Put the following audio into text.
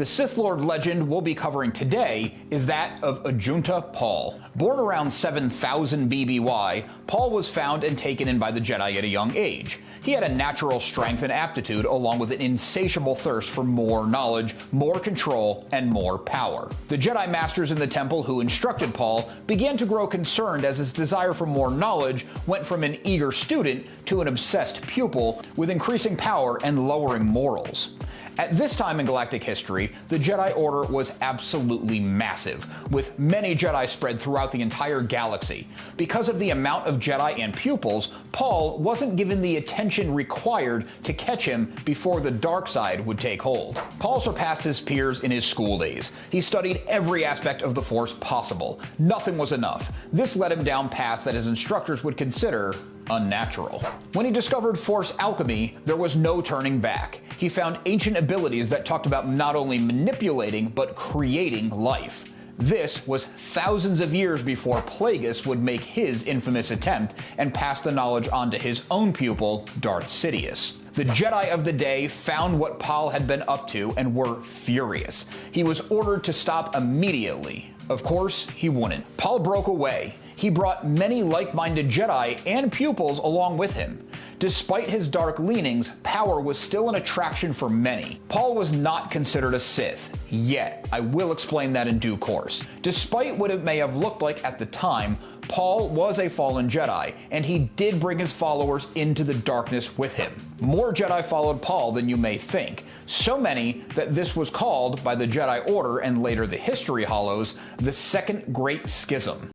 The Sith Lord legend we'll be covering today is that of Ajunta Pall. Born around 7000 BBY, Pall was found and taken in by the Jedi at a young age. He had a natural strength and aptitude along with an insatiable thirst for more knowledge, more control, and more power. The Jedi Masters in the temple who instructed Pall began to grow concerned as his desire for more knowledge went from an eager student to an obsessed pupil with increasing power and lowering morals. At this time in galactic history, the Jedi Order was absolutely massive, with many Jedi spread throughout the entire galaxy. Because of the amount of Jedi and pupils, Pall wasn't given the attention required to catch him before the dark side would take hold. Pall surpassed his peers in his school days. He studied every aspect of the Force possible. Nothing was enough. This led him down paths that his instructors would consider unnatural. When he discovered Force alchemy, there was no turning back. He found ancient abilities that talked about not only manipulating, but creating life. This was thousands of years before Plagueis would make his infamous attempt and pass the knowledge on to his own pupil, Darth Sidious. The Jedi of the day found what Pall had been up to and were furious. He was ordered to stop immediately. Of course, he wouldn't. Pall broke away. He brought many like-minded Jedi and pupils along with him. Despite his dark leanings, power was still an attraction for many. Pall was not considered a Sith, yet. I will explain that in due course. Despite what it may have looked like at the time, Pall was a fallen Jedi, and he did bring his followers into the darkness with him. More Jedi followed Pall than you may think, so many that this was called, by the Jedi Order and later the History Hollows, the Second Great Schism.